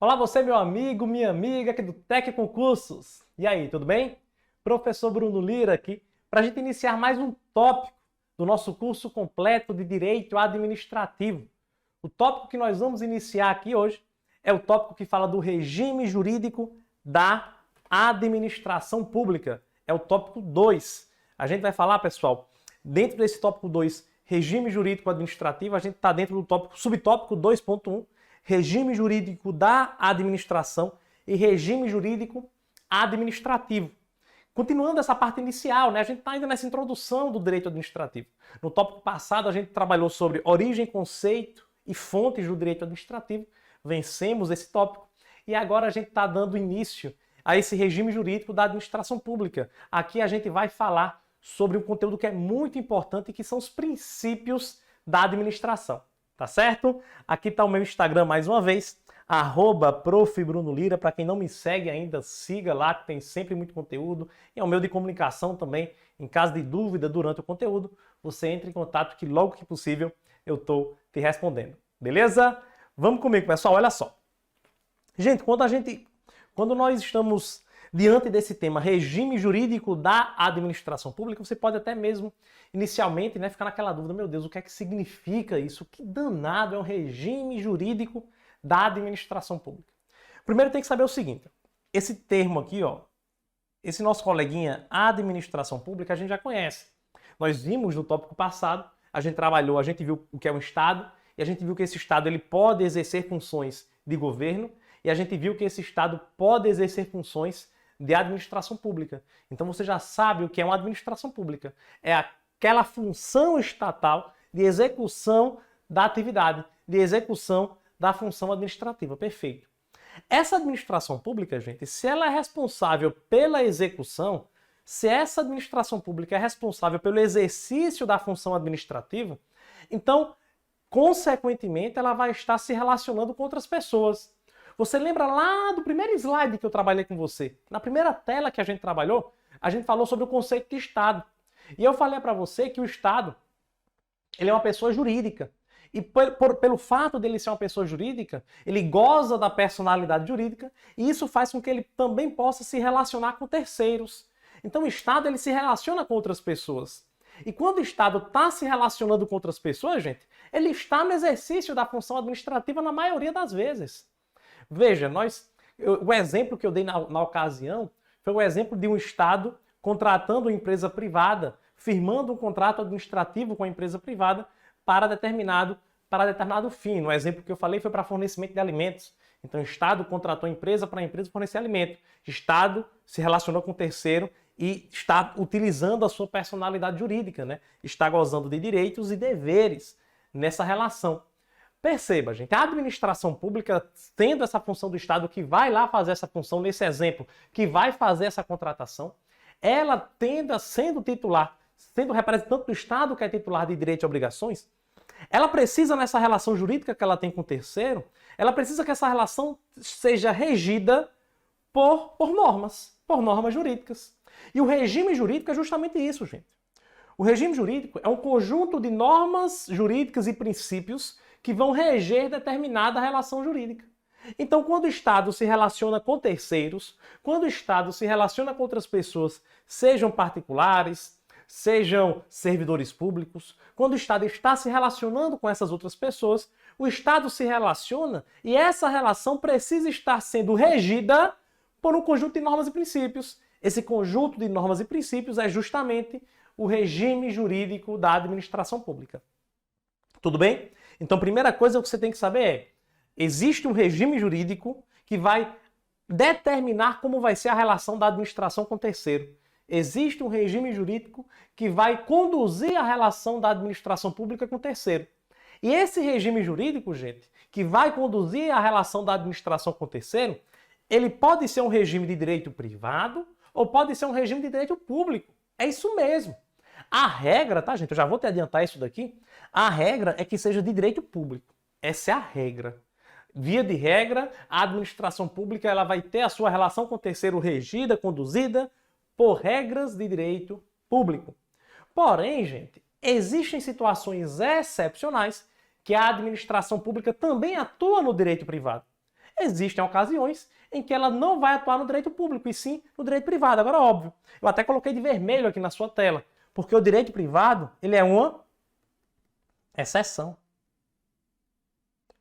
Olá você, meu amigo, minha amiga aqui do Tec Concursos. E aí, tudo bem? Professor Bruno Lira aqui, para a gente iniciar mais um tópico do nosso curso completo de Direito Administrativo. O tópico que nós vamos iniciar aqui hoje é o tópico que fala do regime jurídico da administração pública. É o tópico 2. A gente vai falar, pessoal, dentro desse tópico 2, regime jurídico administrativo, a gente está dentro do tópico, subtópico 2.1, regime jurídico da administração e regime jurídico administrativo. Continuando essa parte inicial, né? A gente está ainda nessa introdução do direito administrativo. No tópico passado, a gente trabalhou sobre origem, conceito e fontes do direito administrativo. Vencemos esse tópico e agora a gente está dando início a esse regime jurídico da administração pública. Aqui a gente vai falar sobre um conteúdo que é muito importante, que são os princípios da administração. Tá certo? Aqui está o meu Instagram mais uma vez, @profbrunolira. Para quem não me segue ainda, siga lá, que tem sempre muito conteúdo. E é o meu de comunicação também. Em caso de dúvida durante o conteúdo, você entra em contato que logo que possível eu estou te respondendo. Beleza? Vamos comigo, pessoal. Olha só. Gente, quando nós estamos diante desse tema, regime jurídico da administração pública, você pode até mesmo, inicialmente, ficar naquela dúvida, meu Deus, o que é que significa isso? Que danado é um regime jurídico da administração pública? Primeiro tem que saber o seguinte, esse termo aqui, ó, esse nosso coleguinha administração pública, a gente já conhece. Nós vimos no tópico passado, a gente trabalhou, a gente viu o que é um Estado, e a gente viu que esse Estado ele pode exercer funções de governo, e a gente viu que esse Estado pode exercer funções de administração pública. Então você já sabe o que é uma administração pública. É aquela função estatal de execução da atividade, de execução da função administrativa. Perfeito. Essa administração pública, gente, se ela é responsável pela execução, se essa administração pública é responsável pelo exercício da função administrativa, então, consequentemente, ela vai estar se relacionando com outras pessoas. Você lembra lá do primeiro slide que eu trabalhei com você? Na primeira tela que a gente trabalhou, a gente falou sobre o conceito de Estado. E eu falei para você que o Estado ele é uma pessoa jurídica. E pelo fato dele ser uma pessoa jurídica, ele goza da personalidade jurídica e isso faz com que ele também possa se relacionar com terceiros. Então o Estado ele se relaciona com outras pessoas. E quando o Estado está se relacionando com outras pessoas, gente, ele está no exercício da função administrativa na maioria das vezes. Veja, o exemplo que eu dei na ocasião foi o exemplo de um Estado contratando uma empresa privada, firmando um contrato administrativo com a empresa privada para determinado fim. No exemplo que eu falei foi para fornecimento de alimentos. Então o Estado contratou a empresa para a empresa fornecer alimento. O Estado se relacionou com o terceiro e está utilizando a sua personalidade jurídica, Está gozando de direitos e deveres nessa relação. Perceba, gente, a administração pública, tendo essa função do Estado que vai lá fazer essa função, nesse exemplo, que vai fazer essa contratação, ela sendo titular, sendo representante do Estado que é titular de direitos e obrigações, ela precisa, nessa relação jurídica que ela tem com o terceiro, ela precisa que essa relação seja regida por normas jurídicas. E o regime jurídico é justamente isso, gente. O regime jurídico é um conjunto de normas jurídicas e princípios que vão reger determinada relação jurídica. Então, quando o Estado se relaciona com terceiros, quando o Estado se relaciona com outras pessoas, sejam particulares, sejam servidores públicos, quando o Estado está se relacionando com essas outras pessoas, o Estado se relaciona e essa relação precisa estar sendo regida por um conjunto de normas e princípios. Esse conjunto de normas e princípios é justamente o regime jurídico da administração pública. Tudo bem? Então, a primeira coisa que você tem que saber é, existe um regime jurídico que vai determinar como vai ser a relação da administração com o terceiro. Existe um regime jurídico que vai conduzir a relação da administração pública com o terceiro. E esse regime jurídico, gente, que vai conduzir a relação da administração com o terceiro, ele pode ser um regime de direito privado ou pode ser um regime de direito público. É isso mesmo. A regra, tá, gente? Eu já vou te adiantar isso daqui. A regra é que seja de direito público. Essa é a regra. Via de regra, a administração pública ela vai ter a sua relação com o terceiro regida, conduzida por regras de direito público. Porém, gente, existem situações excepcionais que a administração pública também atua no direito privado. Existem ocasiões em que ela não vai atuar no direito público, e sim no direito privado. Agora, óbvio, eu até coloquei de vermelho aqui na sua tela, porque o direito privado, ele é uma exceção.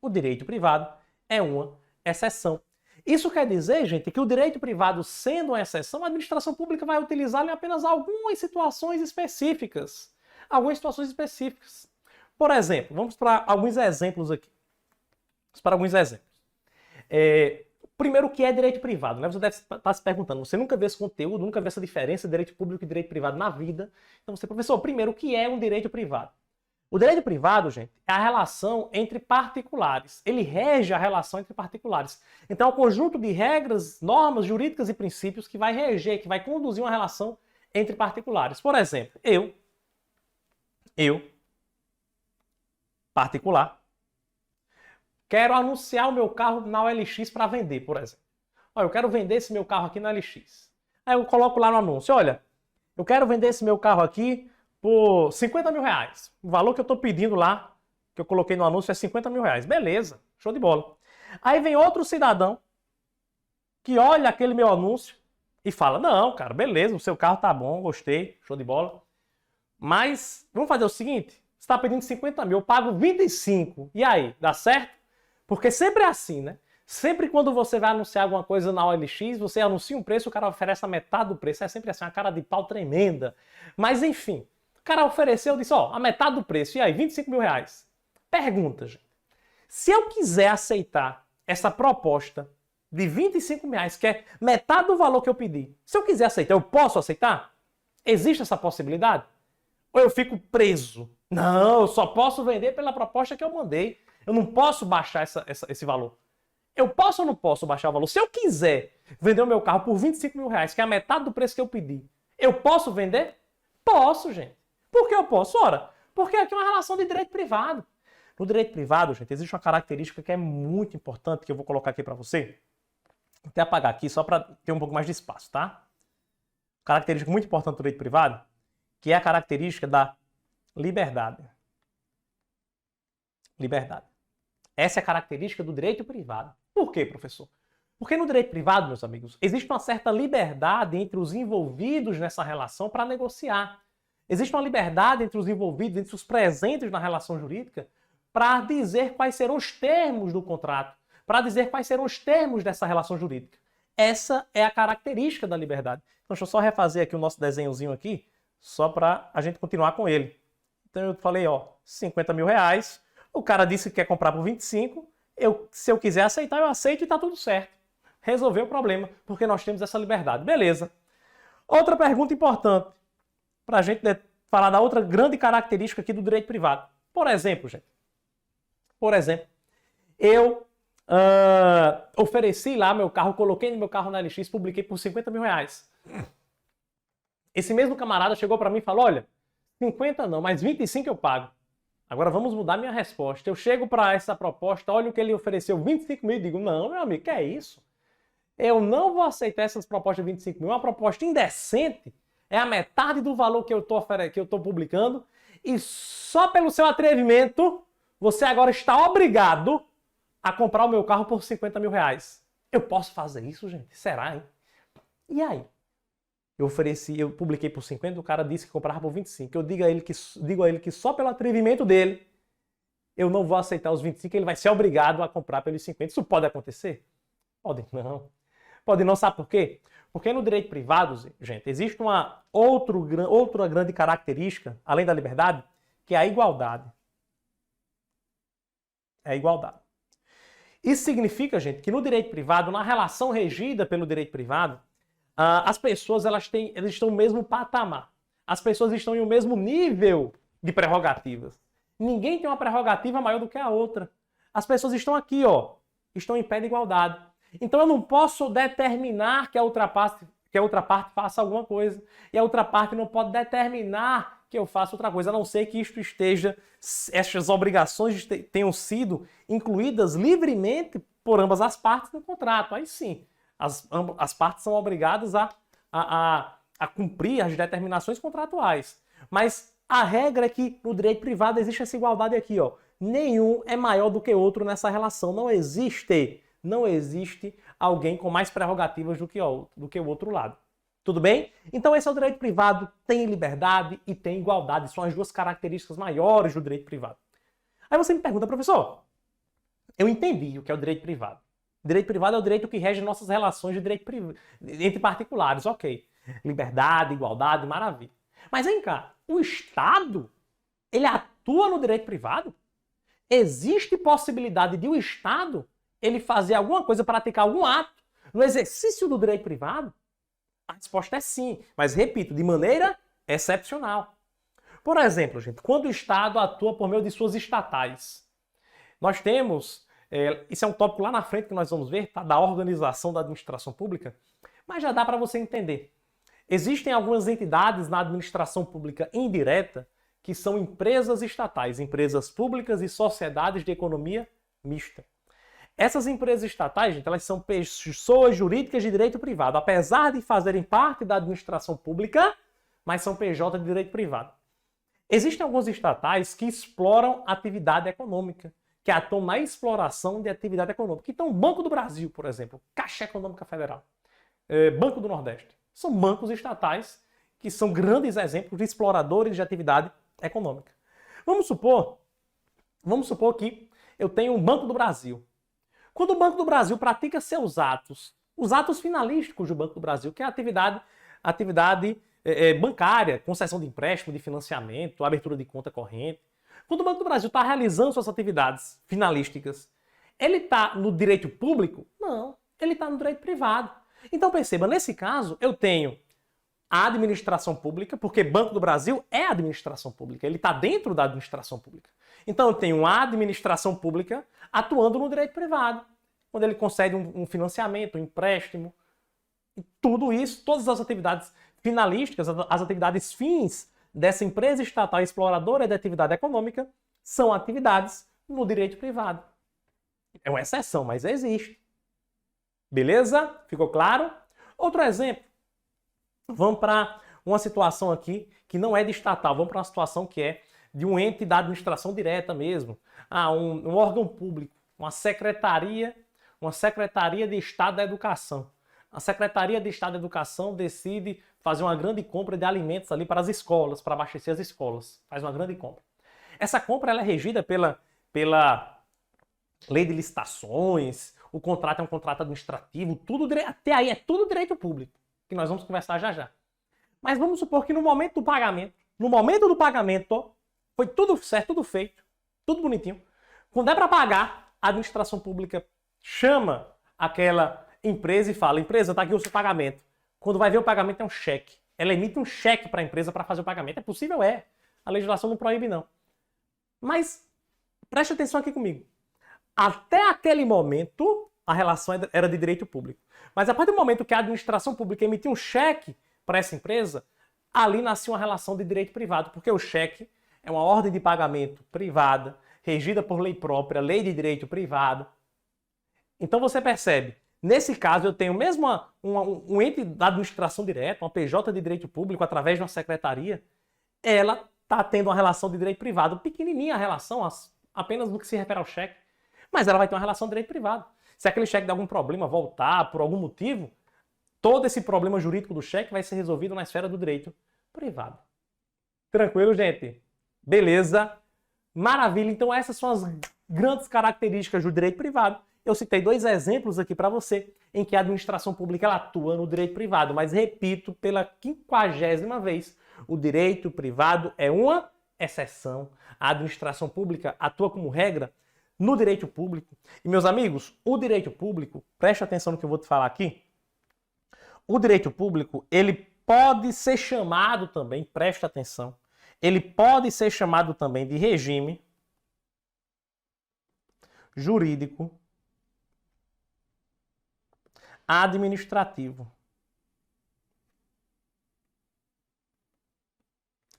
O direito privado é uma exceção. Isso quer dizer, gente, que o direito privado, sendo uma exceção, a administração pública vai utilizá-lo em apenas algumas situações específicas. Algumas situações específicas. Por exemplo, vamos para alguns exemplos aqui. Vamos para alguns exemplos. Primeiro, o que é direito privado? Né? Você deve estar se perguntando, você nunca vê esse conteúdo, nunca vê essa diferença de direito público e direito privado na vida. Então você, professor, primeiro, o que é um direito privado? O direito privado, gente, é a relação entre particulares. Ele rege a relação entre particulares. Então é um conjunto de regras, normas jurídicas e princípios que vai reger, que vai conduzir uma relação entre particulares. Por exemplo, eu, particular, quero anunciar o meu carro na OLX para vender, por exemplo. Olha, eu quero vender esse meu carro aqui na OLX. Aí eu coloco lá no anúncio, olha, eu quero vender esse meu carro aqui por 50 mil reais. O valor que eu estou pedindo lá, que eu coloquei no anúncio, é 50 mil reais. Beleza, show de bola. Aí vem outro cidadão que olha aquele meu anúncio e fala, não, cara, beleza, o seu carro tá bom, gostei, show de bola. Mas vamos fazer o seguinte, você está pedindo 50 mil, eu pago 25. E aí, dá certo? Porque sempre é assim, né? Sempre quando você vai anunciar alguma coisa na OLX, você anuncia um preço, o cara oferece a metade do preço. É sempre assim, uma cara de pau tremenda. Mas enfim, o cara ofereceu, disse, ó, a metade do preço. E aí, 25 mil reais. Pergunta, gente. Se eu quiser aceitar essa proposta de 25 mil reais, que é metade do valor que eu pedi, se eu quiser aceitar, eu posso aceitar? Existe essa possibilidade? Ou eu fico preso? Não, eu só posso vender pela proposta que eu mandei. Eu não posso baixar esse valor. Eu posso ou não posso baixar o valor? Se eu quiser vender o meu carro por 25 mil reais, que é a metade do preço que eu pedi, eu posso vender? Posso, gente. Por que eu posso? Ora, porque aqui é uma relação de direito privado. No direito privado, gente, existe uma característica que é muito importante, que eu vou colocar aqui para você. Vou até apagar aqui, só para ter um pouco mais de espaço, tá? Característica muito importante do direito privado, que é a característica da liberdade. Liberdade. Essa é a característica do direito privado. Por quê, professor? Porque no direito privado, meus amigos, existe uma certa liberdade entre os envolvidos nessa relação para negociar. Existe uma liberdade entre os envolvidos, entre os presentes na relação jurídica, para dizer quais serão os termos do contrato, para dizer quais serão os termos dessa relação jurídica. Essa é a característica da liberdade. Então, deixa eu só refazer aqui o nosso desenhozinho aqui, só para a gente continuar com ele. Então, eu falei, ó, 50 mil reais. O cara disse que quer comprar por 25, se eu quiser aceitar, eu aceito e tá tudo certo. Resolveu o problema, porque nós temos essa liberdade. Beleza. Outra pergunta importante, para a gente falar da outra grande característica aqui do direito privado. Por exemplo, gente, eu ofereci lá meu carro, coloquei no meu carro na LX, publiquei por 50 mil reais. Esse mesmo camarada chegou para mim e falou, olha, 50 não, mas 25 eu pago. Agora vamos mudar minha resposta. Eu chego para essa proposta, olho o que ele ofereceu, 25 mil, e digo, não, meu amigo, que é isso? Eu não vou aceitar essas propostas de 25 mil. Uma proposta indecente é a metade do valor que eu estou publicando e só pelo seu atrevimento, você agora está obrigado a comprar o meu carro por 50 mil reais. Eu posso fazer isso, gente? Será, hein? E aí? Eu publiquei por 50, o cara disse que comprava por 25. Eu digo a ele que só pelo atrevimento dele, eu não vou aceitar os 25, ele vai ser obrigado a comprar pelos 50. Isso pode acontecer? Pode não. Pode não, sabe por quê? Porque no direito privado, gente, existe uma outra grande característica, além da liberdade, que é a igualdade. É a igualdade. Isso significa, gente, que no direito privado, na relação regida pelo direito privado, as pessoas elas estão no mesmo patamar. As pessoas estão em um mesmo nível de prerrogativas. Ninguém tem uma prerrogativa maior do que a outra. As pessoas estão aqui, ó, estão em pé de igualdade. Então eu não posso determinar que a outra parte faça alguma coisa. E a outra parte não pode determinar que eu faça outra coisa, a não ser que estas obrigações tenham sido incluídas livremente por ambas as partes no contrato. Aí sim. As partes são obrigadas a a cumprir as determinações contratuais. Mas a regra é que no direito privado existe essa igualdade aqui, ó. Nenhum é maior do que outro nessa relação. Não existe alguém com mais prerrogativas do que o outro lado. Tudo bem? Então esse é o direito privado, tem liberdade e tem igualdade. São as duas características maiores do direito privado. Aí você me pergunta, professor, eu entendi o que é o direito privado. Direito privado é o direito que rege nossas relações de direito entre particulares, ok. Liberdade, igualdade, maravilha. Mas vem cá, o Estado, ele atua no direito privado? Existe possibilidade de o Estado ele fazer alguma coisa, praticar algum ato no exercício do direito privado? A resposta é sim, mas repito, de maneira excepcional. Por exemplo, gente, quando o Estado atua por meio de suas estatais, nós temos, isso é um tópico lá na frente que nós vamos ver, tá? Da organização da administração pública, mas já dá para você entender. Existem algumas entidades na administração pública indireta que são empresas estatais, empresas públicas e sociedades de economia mista. Essas empresas estatais, gente, elas são pessoas jurídicas de direito privado, apesar de fazerem parte da administração pública, mas são PJ de direito privado. Existem alguns estatais que exploram atividade econômica, que atuam na exploração de atividade econômica. Então, o Banco do Brasil, por exemplo, Caixa Econômica Federal, Banco do Nordeste, são bancos estatais que são grandes exemplos de exploradores de atividade econômica. Vamos supor que eu tenho um Banco do Brasil. Quando o Banco do Brasil pratica seus atos, os atos finalísticos do Banco do Brasil, que é a atividade bancária, concessão de empréstimo, de financiamento, abertura de conta corrente. Quando o Banco do Brasil está realizando suas atividades finalísticas, ele está no direito público? Não, ele está no direito privado. Então perceba, nesse caso eu tenho a administração pública, porque Banco do Brasil é a administração pública, ele está dentro da administração pública. Então eu tenho a administração pública atuando no direito privado, quando ele concede um financiamento, um empréstimo, tudo isso, todas as atividades finalísticas, as atividades fins dessa empresa estatal exploradora de atividade econômica são atividades no direito privado. É uma exceção, mas existe. Beleza? Ficou claro? Outro exemplo. Vamos para uma situação aqui que não é de estatal, vamos para uma situação que é de um ente da administração direta mesmo. Um órgão público, uma secretaria de Estado da Educação. A Secretaria de Estado da Educação decide fazer uma grande compra de alimentos ali para as escolas, para abastecer as escolas. Faz uma grande compra. Essa compra ela é regida pela lei de licitações, o contrato é um contrato administrativo, até aí é tudo direito público, que nós vamos conversar já já. Mas vamos supor que no momento do pagamento, foi tudo certo, tudo feito, tudo bonitinho. Quando é para pagar, a administração pública chama aquela empresa e fala, empresa, tá aqui o seu pagamento. Quando vai ver o pagamento é um cheque. Ela emite um cheque para a empresa para fazer o pagamento. É possível? É. A legislação não proíbe, não. Mas preste atenção aqui comigo. Até aquele momento, a relação era de direito público. Mas a partir do momento que a administração pública emitiu um cheque para essa empresa, ali nasceu uma relação de direito privado, porque o cheque é uma ordem de pagamento privada, regida por lei própria, lei de direito privado. Então você percebe, nesse caso eu tenho mesmo um ente da administração direta, uma PJ de direito público, através de uma secretaria, ela está tendo uma relação de direito privado, pequenininha a relação, apenas no que se refere ao cheque, mas ela vai ter uma relação de direito privado. Se aquele cheque der algum problema, voltar por algum motivo, todo esse problema jurídico do cheque vai ser resolvido na esfera do direito privado. Tranquilo, gente? Beleza? Maravilha. Então essas são as grandes características do direito privado. Eu citei 2 exemplos aqui para você em que a administração pública ela atua no direito privado, mas repito pela 50ª vez, o direito privado é uma exceção. A administração pública atua como regra no direito público. E meus amigos, o direito público, preste atenção no que eu vou te falar aqui, o direito público, ele pode ser chamado também, preste atenção, ele pode ser chamado também de regime jurídico administrativo.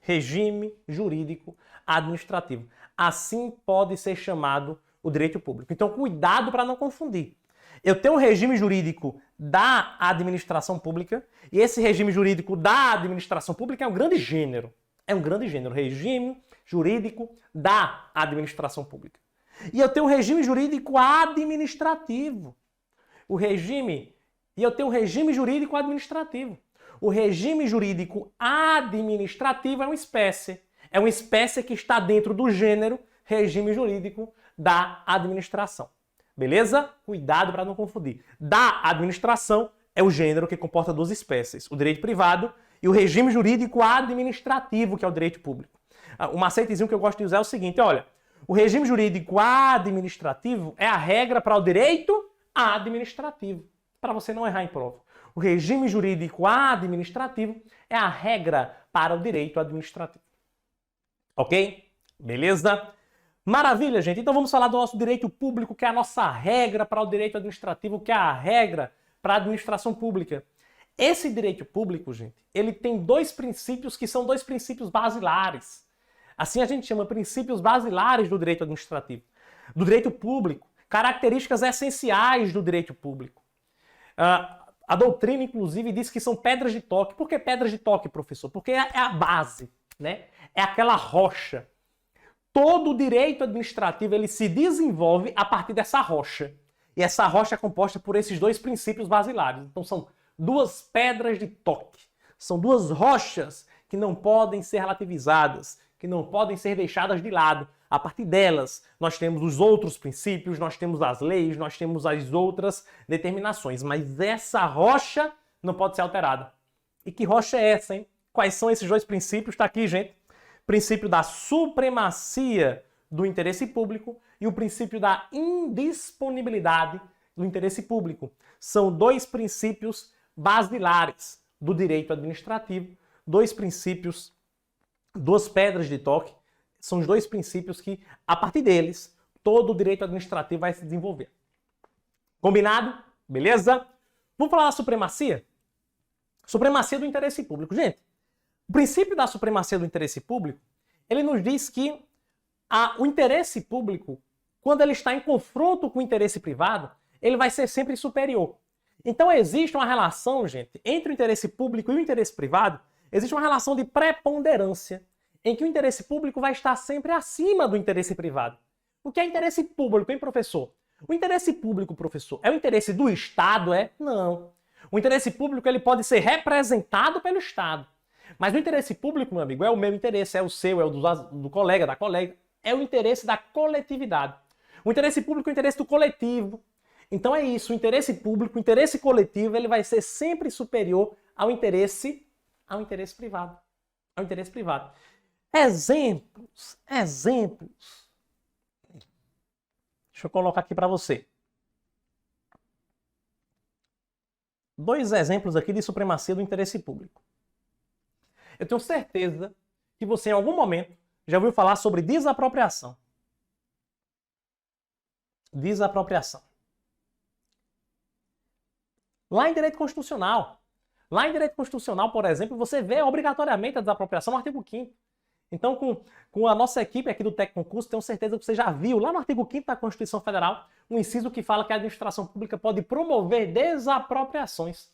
Regime jurídico administrativo. Assim pode ser chamado o direito público. Então, cuidado para não confundir. Eu tenho um regime jurídico da administração pública, e esse regime jurídico da administração pública é um grande gênero. É um grande gênero, regime jurídico da administração pública. E eu tenho um regime jurídico administrativo. E eu tenho um regime jurídico administrativo. O regime jurídico administrativo é uma espécie. É uma espécie que está dentro do gênero regime jurídico da administração. Beleza? Cuidado para não confundir. Da administração é o gênero que comporta duas espécies, o direito privado e o regime jurídico administrativo, que é o direito público. O macetezinho que eu gosto de usar é o seguinte, olha, o regime jurídico administrativo é a regra para o direito administrativo, para você não errar em prova. O regime jurídico administrativo é a regra para o direito administrativo. Ok? Beleza? Maravilha, gente. Então vamos falar do nosso direito público, que é a nossa regra para o direito administrativo, que é a regra para a administração pública. Esse direito público, gente, ele tem dois princípios que são dois princípios basilares. Assim a gente chama princípios basilares do direito administrativo. Do direito público, características essenciais do direito público. A doutrina, inclusive, diz que são pedras de toque. Por que pedras de toque, professor? Porque é a base, né? É aquela rocha. Todo o direito administrativo ele se desenvolve a partir dessa rocha. E essa rocha é composta por esses dois princípios basilares. Então são duas pedras de toque. São duas rochas que não podem ser relativizadas, que não podem ser deixadas de lado. A partir delas, nós temos os outros princípios, nós temos as leis, nós temos as outras determinações. Mas essa rocha não pode ser alterada. E que rocha é essa, hein? Quais são esses dois princípios? Está aqui, gente. Princípio da supremacia do interesse público e o princípio da indisponibilidade do interesse público. São dois princípios basilares do direito administrativo, dois princípios, duas pedras de toque, são os dois princípios que, a partir deles, todo o direito administrativo vai se desenvolver. Combinado? Beleza? Vamos falar da supremacia? Supremacia do interesse público. Gente, o princípio da supremacia do interesse público, ele nos diz que o interesse público, quando ele está em confronto com o interesse privado, ele vai ser sempre superior. Então existe uma relação, gente, entre o interesse público e o interesse privado, existe uma relação de preponderância, em que o interesse público vai estar sempre acima do interesse privado. O que é interesse público, hein, professor? O interesse público, professor, é o interesse do Estado, é? Não. O interesse público ele pode ser representado pelo Estado. Mas o interesse público, meu amigo, é o meu interesse, é o seu, é o do colega, da colega. É o interesse da coletividade. O interesse público é o interesse do coletivo. Então é isso, o interesse público, o interesse coletivo, ele vai ser sempre superior ao interesse privado. Ao interesse privado. Exemplos. Deixa eu colocar aqui para você. Dois exemplos aqui de supremacia do interesse público. Eu tenho certeza que você, em algum momento, já ouviu falar sobre desapropriação. Desapropriação. Lá em direito constitucional, por exemplo, você vê obrigatoriamente a desapropriação no artigo 5º. Então, com a nossa equipe aqui do Tec Concurso, tenho certeza que você já viu lá no artigo 5º da Constituição Federal um inciso que fala que a administração pública pode promover desapropriações.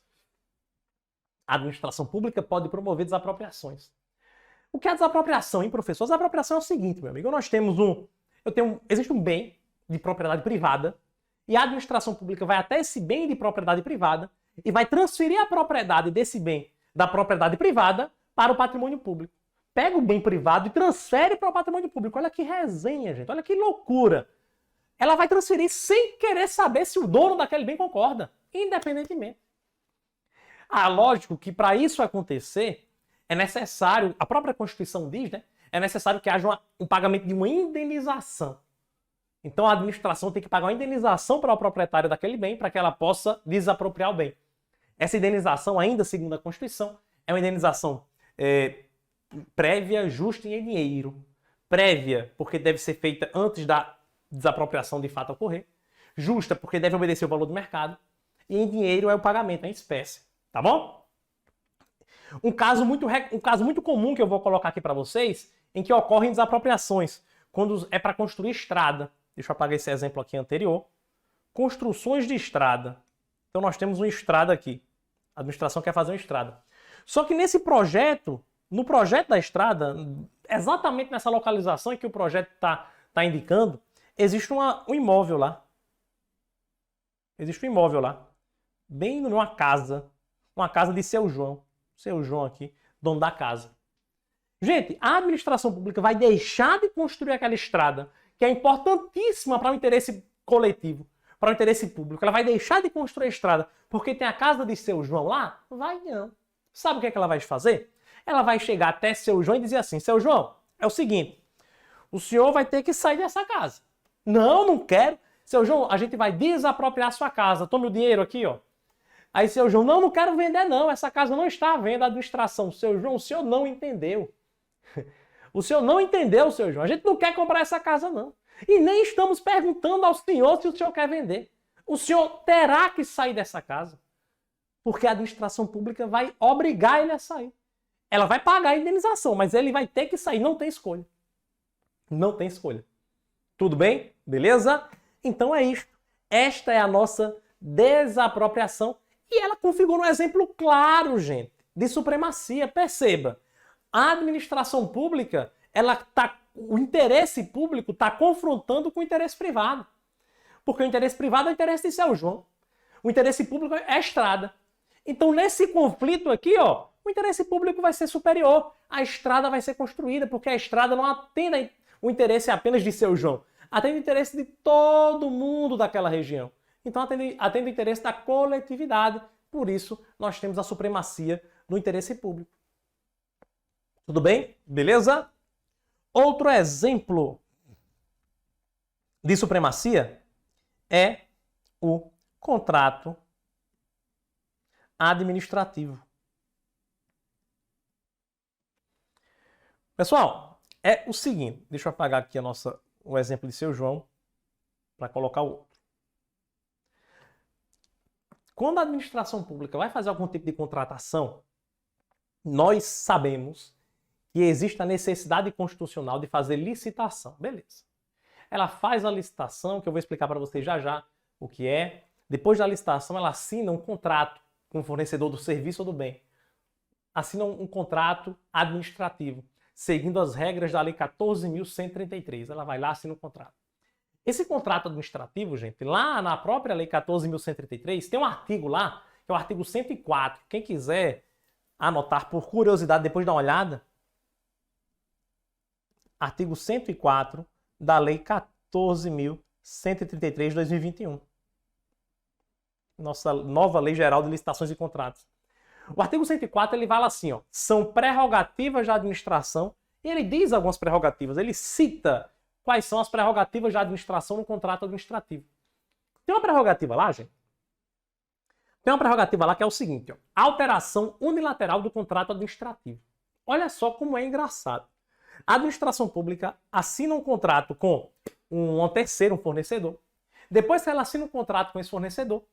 A administração pública pode promover desapropriações. O que é desapropriação, hein, professor? Desapropriação é o seguinte, meu amigo. Existe um bem de propriedade privada e a administração pública vai até esse bem de propriedade privada e vai transferir a propriedade desse bem da propriedade privada para o patrimônio público. Pega o bem privado e transfere para o patrimônio público. Olha que resenha, gente. Olha que loucura. Ela vai transferir sem querer saber se o dono daquele bem concorda, independentemente. Lógico que para isso acontecer, é necessário, a própria Constituição diz, né? É necessário que haja um pagamento de uma indenização. Então a administração tem que pagar uma indenização para o proprietário daquele bem para que ela possa desapropriar o bem. Essa indenização, ainda segundo a Constituição, é uma indenização prévia, justa e em dinheiro. Prévia, porque deve ser feita antes da desapropriação de fato ocorrer. Justa, porque deve obedecer o valor do mercado. E em dinheiro é o pagamento, em espécie. Tá bom? Um caso muito comum que eu vou colocar aqui para vocês, em que ocorrem desapropriações, quando é para construir estrada. Deixa eu apagar esse exemplo aqui anterior. construções de estrada. Então nós temos uma estrada aqui. A administração quer fazer uma estrada. Só que nesse projeto, no projeto da estrada, exatamente nessa localização em que o projeto está indicando, existe um imóvel lá. Existe um imóvel lá. Bem numa casa. Uma casa de seu João. Seu João aqui, dono da casa. Gente, a administração pública vai deixar de construir aquela estrada, que é importantíssima para o interesse coletivo, para o interesse público. Ela vai deixar de construir a estrada porque tem a casa de seu João lá? Vai não. Sabe o que é que ela vai fazer? Ela vai chegar até seu João e dizer assim: seu João, é o seguinte, o senhor vai ter que sair dessa casa. Não, não quero. Seu João, a gente vai desapropriar a sua casa. Tome o dinheiro aqui, ó. Aí seu João, não quero vender não, essa casa não está à venda, a administração. Seu João, o senhor não entendeu. O senhor não entendeu, seu João. A gente não quer comprar essa casa não. E nem estamos perguntando ao senhor se o senhor quer vender. O senhor terá que sair dessa casa. Porque a administração pública vai obrigar ele a sair. Ela vai pagar a indenização, mas ele vai ter que sair. Não tem escolha. Não tem escolha. Tudo bem? Beleza? Então é isto. Esta é a nossa desapropriação. E ela configura um exemplo claro, gente, de supremacia. Perceba. A administração pública, o interesse público está confrontando com o interesse privado. Porque o interesse privado é o interesse de seu João. O interesse público é a estrada. Então, nesse conflito aqui, ó, o interesse público vai ser superior. A estrada vai ser construída, porque a estrada não atende o interesse apenas de seu João. Atende o interesse de todo mundo daquela região. Então, atende o interesse da coletividade. Por isso, nós temos a supremacia do interesse público. Tudo bem? Beleza? Outro exemplo de supremacia é o contrato administrativo. Pessoal, é o seguinte, deixa eu apagar aqui o exemplo de seu João para colocar o outro. Quando a administração pública vai fazer algum tipo de contratação, nós sabemos que existe a necessidade constitucional de fazer licitação. Beleza. Ela faz a licitação, que eu vou explicar para vocês já já o que é. Depois da licitação, ela assina um contrato com o fornecedor do serviço ou do bem. Assina um contrato administrativo, seguindo as regras da Lei 14.133. Ela vai lá e assina um contrato. Esse contrato administrativo, gente, lá na própria Lei 14.133, tem um artigo lá, que é o artigo 104. Quem quiser anotar por curiosidade, depois dá uma olhada. Artigo 104 da Lei 14.133 de 2021. Nossa nova Lei Geral de Licitações e Contratos. O artigo 104 ele fala assim, ó, são prerrogativas da administração, e ele diz algumas prerrogativas, ele cita quais são as prerrogativas da administração no contrato administrativo. Tem uma prerrogativa lá, gente? Tem uma prerrogativa lá que é o seguinte, ó, alteração unilateral do contrato administrativo. Olha só como é engraçado. A administração pública assina um contrato com um terceiro, um fornecedor. Depois que ela assina um contrato com esse fornecedor,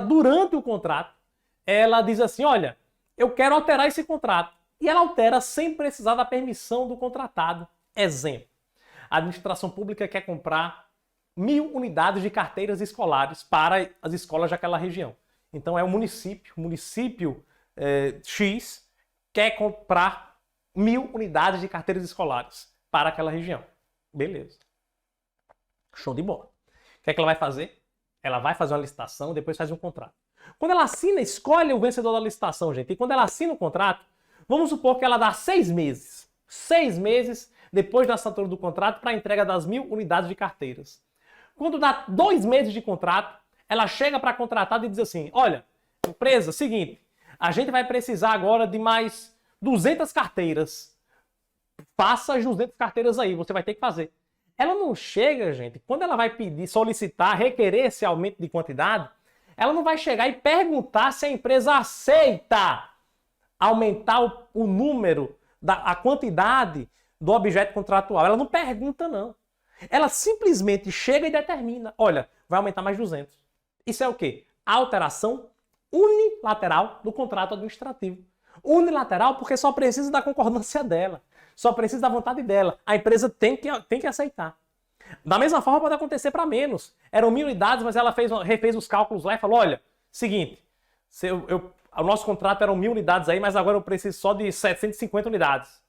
durante o contrato, ela diz assim, olha, eu quero alterar esse contrato. E ela altera sem precisar da permissão do contratado. Exemplo, a administração pública quer comprar 1.000 unidades de carteiras escolares para as escolas daquela região. Então é o município X quer comprar 1.000 unidades de carteiras escolares para aquela região. Beleza. Show de bola. O que é que ela vai fazer? Ela vai fazer uma licitação, depois faz um contrato. Quando ela assina, escolhe o vencedor da licitação, gente. E quando ela assina o contrato, vamos supor que ela dá 6 meses. 6 meses depois da assinatura do contrato para a entrega das 1.000 unidades de carteiras. Quando dá 2 meses de contrato, ela chega para a contratada e diz assim, olha, empresa, seguinte, a gente vai precisar agora de mais 200 carteiras. Faça as 200 carteiras aí, você vai ter que fazer. Ela não chega, gente, quando ela vai pedir, solicitar, requerer esse aumento de quantidade, ela não vai chegar e perguntar se a empresa aceita aumentar o número, a quantidade do objeto contratual. Ela não pergunta, não. Ela simplesmente chega e determina, olha, vai aumentar mais 200. Isso é o quê? Alteração unilateral do contrato administrativo. Unilateral porque só precisa da concordância dela. Só precisa da vontade dela. A empresa tem que aceitar. Da mesma forma pode acontecer para menos. Eram 1.000 unidades, mas ela refez os cálculos lá e falou, olha, seguinte, o nosso contrato eram 1.000 unidades aí, mas agora eu preciso só de 750 unidades.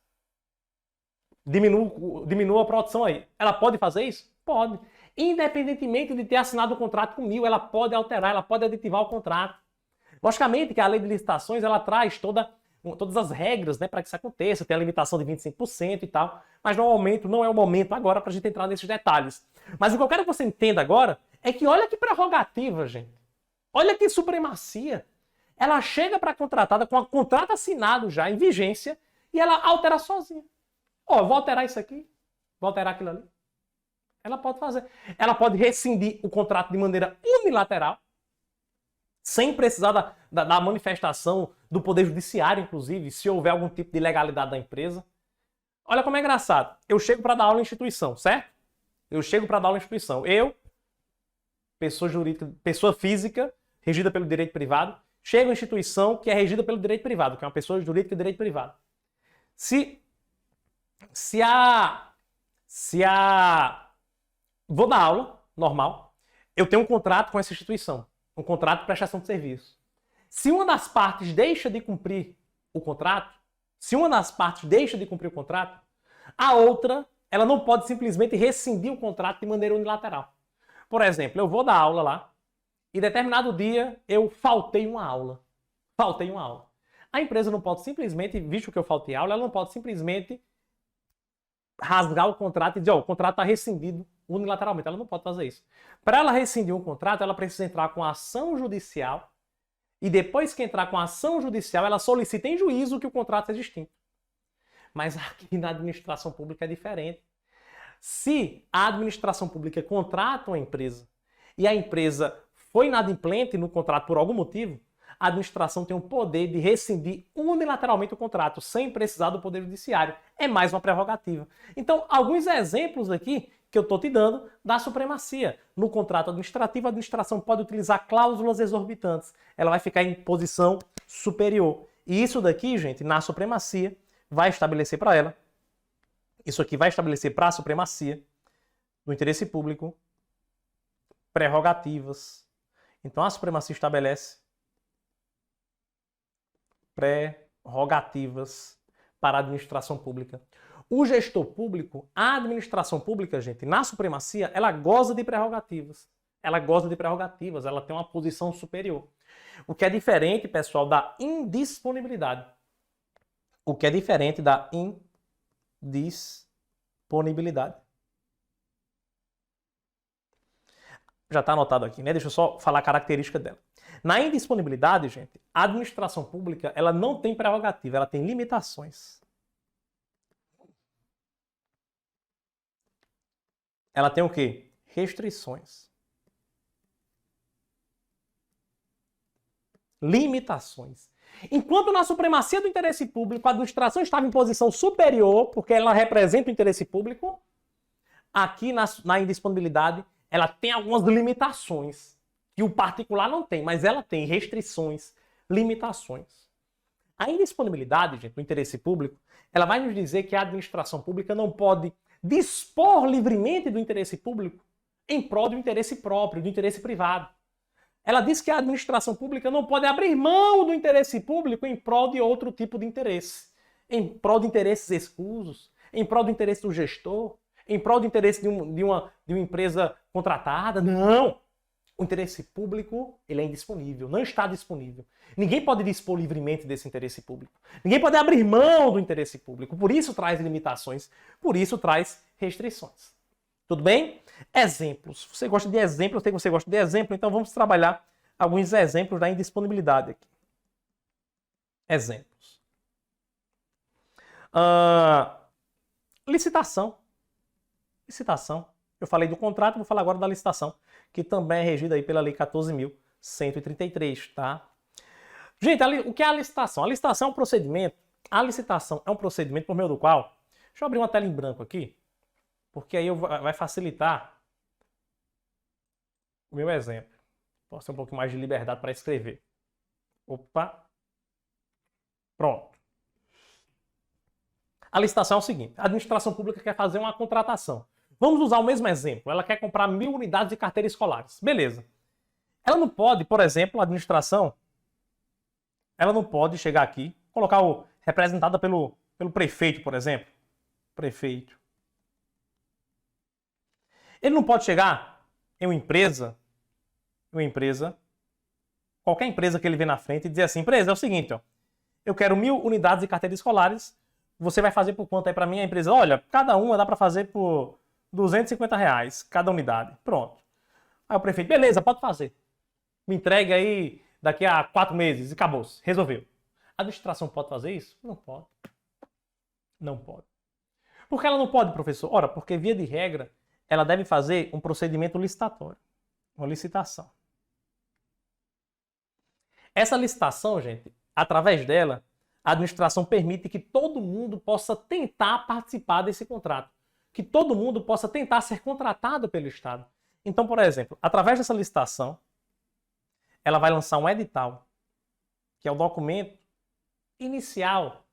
Diminua a produção aí. Ela pode fazer isso? Pode. Independentemente de ter assinado o contrato com 1.000, ela pode alterar, ela pode aditivar o contrato. Logicamente que a lei de licitações, ela traz todas as regras, né, para que isso aconteça, tem a limitação de 25% e tal, mas não é o momento agora para a gente entrar nesses detalhes. Mas o que eu quero que você entenda agora é que olha que prerrogativa, gente. Olha que supremacia. Ela chega para a contratada com o contrato assinado já, em vigência, e ela altera sozinha. Ó, vou alterar isso aqui, vou alterar aquilo ali. Ela pode fazer. Ela pode rescindir o contrato de maneira unilateral, sem precisar da manifestação do Poder Judiciário, inclusive, se houver algum tipo de ilegalidade da empresa. Olha como é engraçado. Eu chego para dar aula em instituição, certo? Eu chego para dar aula em instituição. Eu, pessoa jurídica, pessoa física, regida pelo direito privado, chego em instituição que é regida pelo direito privado, que é uma pessoa jurídica de direito privado. Vou dar aula, normal, eu tenho um contrato com essa instituição, um contrato de prestação de serviço. Se uma das partes deixa de cumprir o contrato, a outra, ela não pode simplesmente rescindir o contrato de maneira unilateral. Por exemplo, eu vou dar aula lá e determinado dia eu faltei uma aula. A empresa não pode simplesmente, visto que eu faltei aula, ela não pode simplesmente rasgar o contrato e dizer, o contrato está rescindido unilateralmente. Ela não pode fazer isso. Para ela rescindir um contrato, ela precisa entrar com a ação judicial e depois que entrar com a ação judicial, ela solicita em juízo que o contrato seja extinto. Mas aqui na administração pública é diferente. Se a administração pública contrata uma empresa e a empresa foi inadimplente no contrato por algum motivo, a administração tem o poder de rescindir unilateralmente o contrato, sem precisar do Poder Judiciário. É mais uma prerrogativa. Então, alguns exemplos aqui que eu estou te dando da supremacia. No contrato administrativo, a administração pode utilizar cláusulas exorbitantes. Ela vai ficar em posição superior. E isso daqui, gente, na supremacia, vai estabelecer para ela. Isso aqui vai estabelecer para a supremacia do interesse público prerrogativas. Então, a supremacia estabelece prerrogativas para a administração pública. O gestor público, a administração pública, gente, na supremacia, ela goza de prerrogativas. Ela tem uma posição superior. O que é diferente, pessoal, da indisponibilidade. Já está anotado aqui, né? Deixa eu só falar a característica dela. Na indisponibilidade, gente, a administração pública, ela não tem prerrogativa, ela tem limitações. Ela tem o quê? Restrições. Limitações. Enquanto na supremacia do interesse público, a administração estava em posição superior, porque ela representa o interesse público, aqui na indisponibilidade, ela tem algumas limitações, que o particular não tem, mas ela tem restrições, limitações. A indisponibilidade, gente, do interesse público, ela vai nos dizer que a administração pública não pode dispor livremente do interesse público em prol do interesse próprio, do interesse privado. Ela diz que a administração pública não pode abrir mão do interesse público em prol de outro tipo de interesse. Em prol de interesses escusos, em prol do interesse do gestor, em prol do interesse de uma empresa contratada. Não! O interesse público, ele é indisponível, não está disponível. Ninguém pode dispor livremente desse interesse público. Ninguém pode abrir mão do interesse público. Por isso traz limitações, por isso traz restrições. Tudo bem? Exemplos. Você gosta de exemplos? Eu sei que você gosta de exemplo, então vamos trabalhar alguns exemplos da indisponibilidade aqui. Exemplos. Licitação. Eu falei do contrato, vou falar agora da licitação, que também é regida aí pela Lei 14.133, tá? Gente, o que é a licitação? A licitação é um procedimento. A licitação é um procedimento por meio do qual... Deixa eu abrir uma tela em branco aqui, porque aí vai facilitar o meu exemplo. Posso ter um pouco mais de liberdade para escrever. Opa! Pronto. A licitação é o seguinte: a administração pública quer fazer uma contratação. Vamos usar o mesmo exemplo. Ela quer comprar 1.000 unidades de carteiras escolares. Beleza. Ela não pode, por exemplo, a administração, ela não pode chegar aqui, colocar o representada pelo prefeito, por exemplo. Prefeito. Ele não pode chegar em uma empresa, qualquer empresa que ele vê na frente e dizer assim, empresa, é o seguinte, ó, eu quero 1.000 unidades de carteiras escolares, você vai fazer por quanto aí para mim? A empresa, olha, cada uma dá para fazer por R$ 250 cada unidade. Pronto. Aí o prefeito, beleza, pode fazer. Me entregue aí daqui a 4 meses e acabou-se. Resolveu. A administração pode fazer isso? Não pode. Não pode. Por que ela não pode, professor? Ora, porque via de regra, ela deve fazer um procedimento licitatório. Uma licitação. Essa licitação, gente, através dela, a administração permite que todo mundo possa tentar participar desse contrato. Que todo mundo possa tentar ser contratado pelo Estado. Então, por exemplo, através dessa licitação, ela vai lançar um edital, que é o documento inicial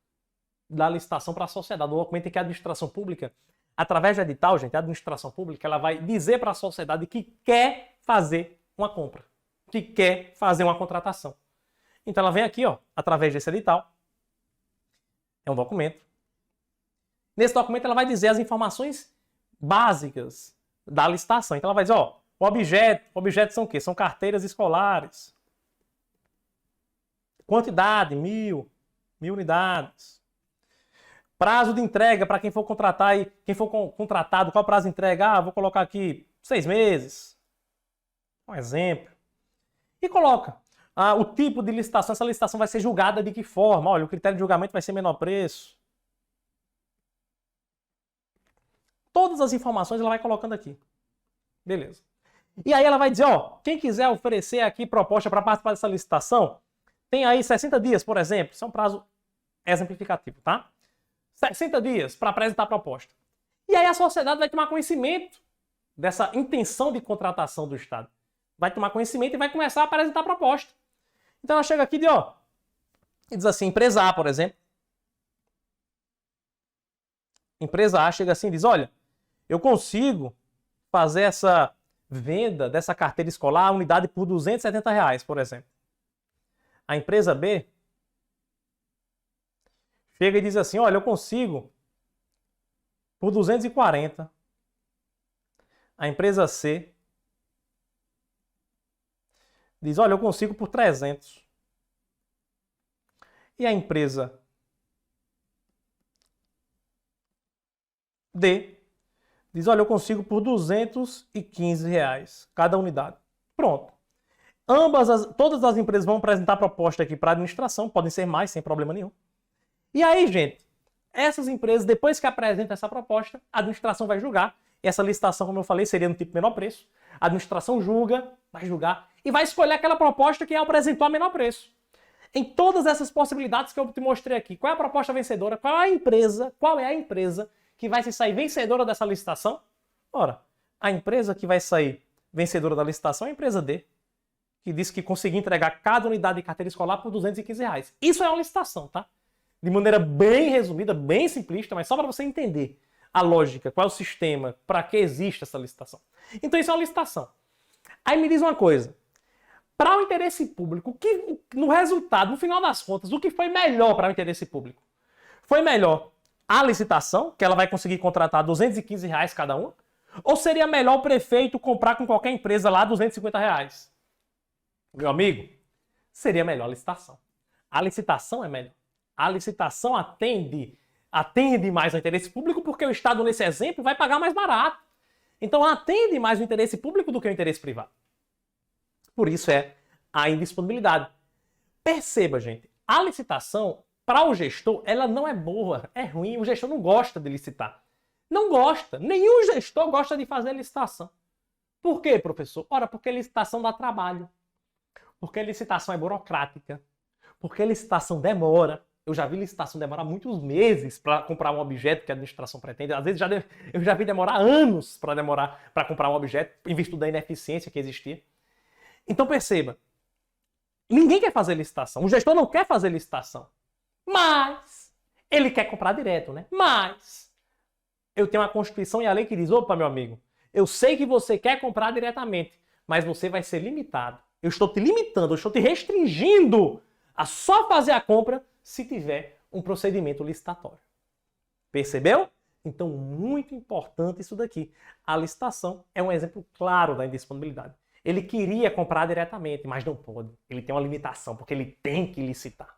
da licitação para a sociedade, o documento em que a administração pública, através do edital, gente, a administração pública, ela vai dizer para a sociedade que quer fazer uma compra, que quer fazer uma contratação. Então ela vem aqui, ó, através desse edital, é um documento. Nesse documento ela vai dizer as informações básicas da licitação. Então ela vai dizer, ó, objetos são o quê? São carteiras escolares. Quantidade, 1.000 unidades. Prazo de entrega para quem for contratar e quem for contratado, qual prazo de entrega? Ah, vou colocar aqui 6 meses. Um exemplo. E coloca o tipo de licitação. Essa licitação vai ser julgada de que forma? Olha, o critério de julgamento vai ser menor preço. Todas as informações ela vai colocando aqui. Beleza. E aí ela vai dizer, ó, quem quiser oferecer aqui proposta para participar dessa licitação, tem aí 60 dias, por exemplo. Isso é um prazo exemplificativo, tá? 60 dias para apresentar a proposta. E aí a sociedade vai tomar conhecimento dessa intenção de contratação do Estado. Vai tomar conhecimento e vai começar a apresentar a proposta. Então ela chega aqui e diz assim, empresa A, por exemplo. Empresa A chega assim e diz, olha, eu consigo fazer essa venda dessa carteira escolar, a unidade por R$ 270, por exemplo. A empresa B chega e diz assim, olha, eu consigo por 240. A empresa C diz, olha, eu consigo por 300. E a empresa D diz, olha, eu consigo por R$ 215 cada unidade. Pronto. Todas as empresas vão apresentar proposta aqui para a administração, podem ser mais, sem problema nenhum. E aí, gente, essas empresas, depois que apresentam essa proposta, a administração vai julgar. Essa licitação, como eu falei, seria no tipo menor preço. A administração julga, vai julgar e vai escolher aquela proposta que apresentou a menor preço. Em todas essas possibilidades que eu te mostrei aqui, qual é a proposta vencedora? Qual é a empresa que vai se sair vencedora dessa licitação? Ora, a empresa que vai sair vencedora da licitação é a empresa D, que disse que conseguiu entregar cada unidade de carteira escolar por R$ 215. Isso é uma licitação, tá? De maneira bem resumida, bem simplista, mas só para você entender a lógica, qual é o sistema, para que existe essa licitação. Então isso é uma licitação. Aí me diz uma coisa, para o interesse público, no resultado, no final das contas, o que foi melhor para o interesse público? Foi melhor a licitação, que ela vai conseguir contratar R$ 215 cada uma? Ou seria melhor o prefeito comprar com qualquer empresa lá R$ 250? Meu amigo, seria melhor a licitação. A licitação é melhor. A licitação atende mais ao interesse público porque o Estado, nesse exemplo, vai pagar mais barato. Então atende mais o interesse público do que o interesse privado. Por isso é a indisponibilidade. Perceba, gente, a licitação, para o gestor, ela não é boa, é ruim. O gestor não gosta de licitar. Não gosta. Nenhum gestor gosta de fazer licitação. Por quê, professor? Ora, porque licitação dá trabalho. Porque licitação é burocrática. Porque licitação demora. Eu já vi licitação demorar muitos meses para comprar um objeto que a administração pretende. Às vezes eu já vi demorar anos para comprar um objeto, em virtude da ineficiência que existia. Então perceba, ninguém quer fazer licitação. O gestor não quer fazer licitação. Mas ele quer comprar direto, né? Mas eu tenho a Constituição e a lei que diz, opa, meu amigo, eu sei que você quer comprar diretamente, mas você vai ser limitado. Eu estou te limitando, eu estou te restringindo a só fazer a compra se tiver um procedimento licitatório. Percebeu? Então, muito importante isso daqui. A licitação é um exemplo claro da indisponibilidade. Ele queria comprar diretamente, mas não pode. Ele tem uma limitação, porque ele tem que licitar.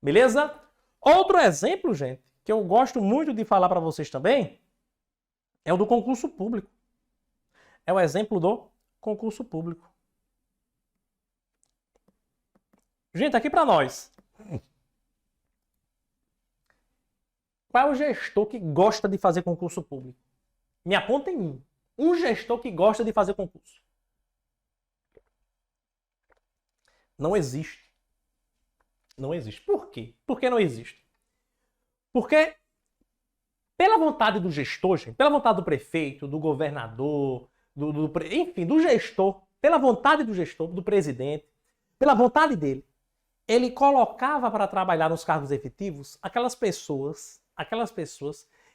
Beleza? Outro exemplo, gente, que eu gosto muito de falar para vocês também, é o do concurso público. É o exemplo do concurso público. Gente, aqui para nós. Qual é o gestor que gosta de fazer concurso público? Me apontem um. Um gestor que gosta de fazer concurso. Não existe. Não existe. Por quê? Por que não existe? Porque, pela vontade do gestor, gente, pela vontade do prefeito, do governador, enfim, do gestor, pela vontade do gestor, do presidente, pela vontade dele, ele colocava para trabalhar nos cargos efetivos aquelas pessoas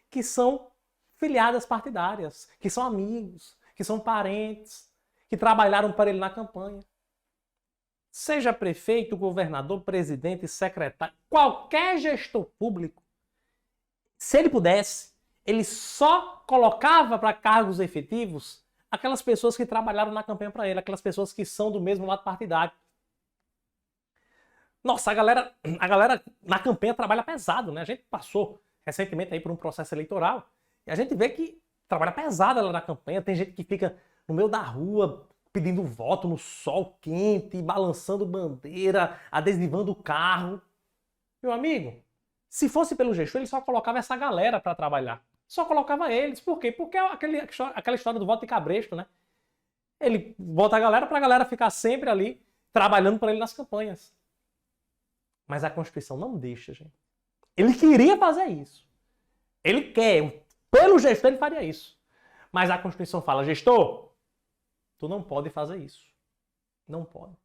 que são filiadas partidárias, que são amigos, que são parentes, que trabalharam para ele na campanha. Seja prefeito, governador, presidente, secretário, qualquer gestor público, se ele pudesse, ele só colocava para cargos efetivos aquelas pessoas que trabalharam na campanha para ele, aquelas pessoas que são do mesmo lado partidário. Nossa, a galera na campanha trabalha pesado, né? A gente passou recentemente aí por um processo eleitoral e a gente vê que trabalha pesado lá na campanha. Tem gente que fica no meio da rua pedindo voto no sol quente, balançando bandeira, adesivando o carro. Meu amigo, se fosse pelo gestor, ele só colocava essa galera para trabalhar. Só colocava eles. Por quê? Porque é aquela história do voto de cabresto, né? Ele bota a galera para a galera ficar sempre ali trabalhando para ele nas campanhas. Mas a Constituição não deixa, gente. Ele queria fazer isso. Ele quer. Pelo gestor, ele faria isso. Mas a Constituição fala, gestor, tu não pode fazer isso. Não pode.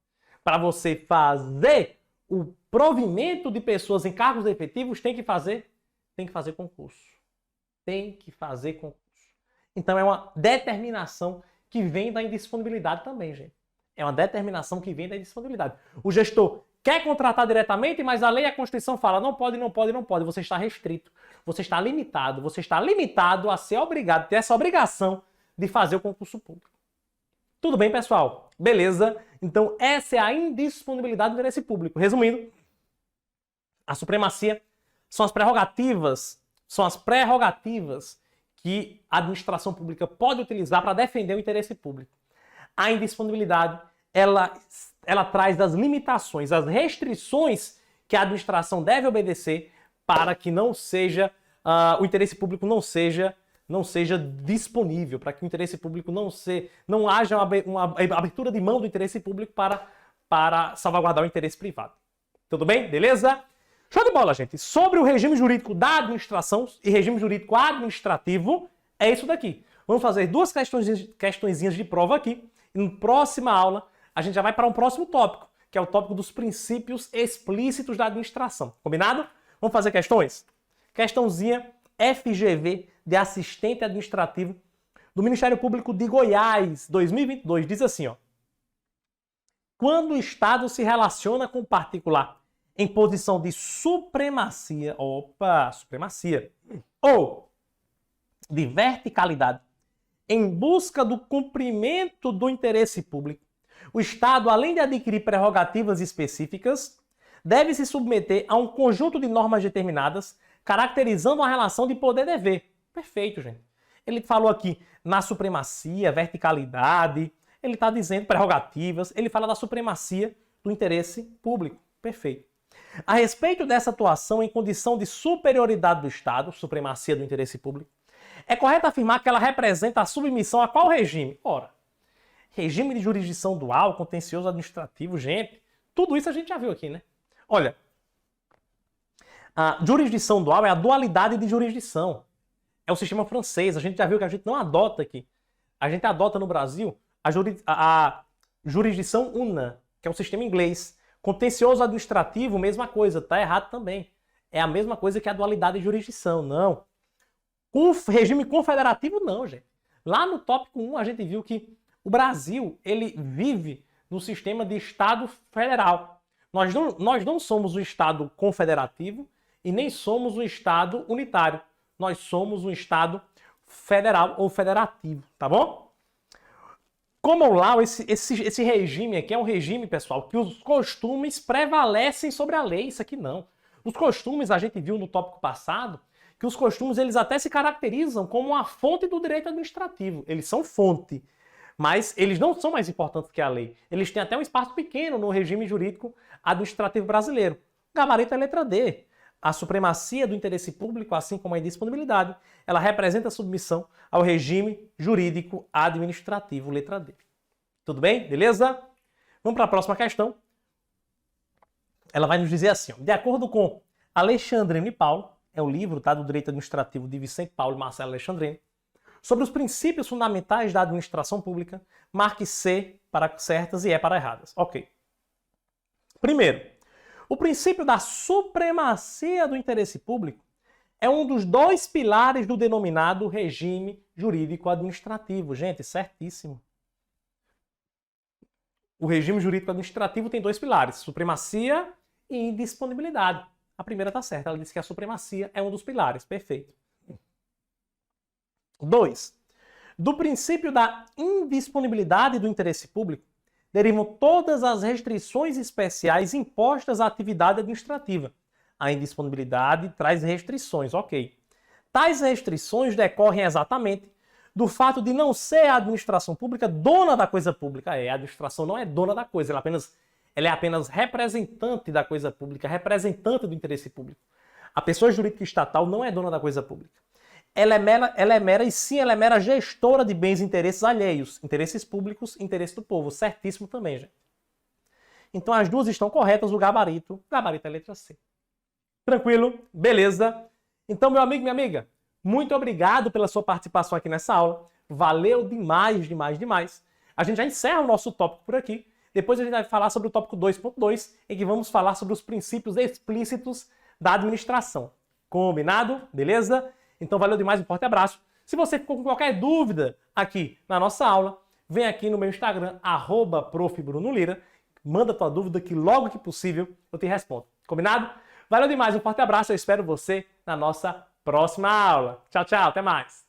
Para você fazer o provimento de pessoas em cargos efetivos, tem que fazer concurso. Tem que fazer concurso. Então é uma determinação que vem da indisponibilidade também, gente. É uma determinação que vem da indisponibilidade. O gestor quer contratar diretamente, mas a lei e a Constituição fala não pode, não pode, não pode. Você está restrito. Você está limitado a ser obrigado, ter essa obrigação de fazer o concurso público. Tudo bem, pessoal? Beleza? Então, essa é a indisponibilidade do interesse público. Resumindo, a supremacia são as prerrogativas que a administração pública pode utilizar para defender o interesse público. A indisponibilidade, ela traz as limitações, as restrições que a administração deve obedecer para que o interesse público não seja disponível, para que o interesse público não haja uma abertura de mão do interesse público para salvaguardar o interesse privado. Tudo bem? Beleza? Show de bola, gente. Sobre o regime jurídico da administração e regime jurídico administrativo, é isso daqui. Vamos fazer duas questõezinhas de prova aqui. E na próxima aula, a gente já vai para um próximo tópico, que é o tópico dos princípios explícitos da administração. Combinado? Vamos fazer questões? Questãozinha FGV de assistente administrativo do Ministério Público de Goiás, 2022. Diz assim, ó. Quando o Estado se relaciona com o particular em posição de supremacia, ou de verticalidade, em busca do cumprimento do interesse público, o Estado, além de adquirir prerrogativas específicas, deve se submeter a um conjunto de normas determinadas, caracterizando uma relação de poder-dever. Perfeito, gente. Ele falou aqui na supremacia, verticalidade, ele está dizendo prerrogativas, ele fala da supremacia do interesse público. Perfeito. A respeito dessa atuação em condição de superioridade do Estado, supremacia do interesse público, é correto afirmar que ela representa a submissão a qual regime? Ora, regime de jurisdição dual, contencioso administrativo, gente, tudo isso a gente já viu aqui, né? Olha, a jurisdição dual é a dualidade de jurisdição. É o sistema francês, a gente já viu que a gente não adota aqui. A gente adota no Brasil a jurisdição una, que é o sistema inglês. Contencioso administrativo, mesma coisa, tá errado também. É a mesma coisa que a dualidade de jurisdição, não. Regime confederativo não, gente. Lá no tópico 1 a gente viu que o Brasil, ele vive no sistema de Estado federal. Nós não somos um Estado confederativo e nem somos um Estado unitário. Nós somos um Estado federal ou federativo, tá bom? Como lá, esse regime aqui é um regime, pessoal, que os costumes prevalecem sobre a lei. Isso aqui não. Os costumes, a gente viu no tópico passado, que os costumes eles até se caracterizam como uma fonte do direito administrativo. Eles são fonte, mas eles não são mais importantes que a lei. Eles têm até um espaço pequeno no regime jurídico administrativo brasileiro. O gabarito é a letra D. A supremacia do interesse público, assim como a indisponibilidade, ela representa a submissão ao regime jurídico administrativo, letra D. Tudo bem? Beleza? Vamos para a próxima questão. Ela vai nos dizer assim, ó, de acordo com Alexandrino e Paulo, é o livro, tá, do Direito Administrativo de Vicente Paulo e Marcelo Alexandrino, sobre os princípios fundamentais da administração pública, marque C para certas e E para erradas. Ok. Primeiro, o princípio da supremacia do interesse público é um dos dois pilares do denominado regime jurídico administrativo. Gente, certíssimo. O regime jurídico administrativo tem dois pilares, supremacia e indisponibilidade. A primeira está certa, ela disse que a supremacia é um dos pilares. Perfeito. 2. Do princípio da indisponibilidade do interesse público, derivam todas as restrições especiais impostas à atividade administrativa. A indisponibilidade traz restrições, ok. Tais restrições decorrem exatamente do fato de não ser a administração pública dona da coisa pública. A administração não é dona da coisa, ela é apenas representante da coisa pública, representante do interesse público. A pessoa jurídica estatal não é dona da coisa pública. Ela é mera gestora de bens e interesses alheios, interesses públicos, interesse do povo. Certíssimo também, gente. Então as duas estão corretas, o gabarito é a letra C. Tranquilo? Beleza? Então, meu amigo, minha amiga, muito obrigado pela sua participação aqui nessa aula. Valeu demais, demais, demais. A gente já encerra o nosso tópico por aqui. Depois a gente vai falar sobre o tópico 2.2, em que vamos falar sobre os princípios explícitos da administração. Combinado? Beleza? Então valeu demais, um forte abraço. Se você ficou com qualquer dúvida aqui na nossa aula, vem aqui no meu Instagram, @profbrunolira, manda tua dúvida que logo que possível eu te respondo. Combinado? Valeu demais, um forte abraço, eu espero você na nossa próxima aula. Tchau, tchau, até mais.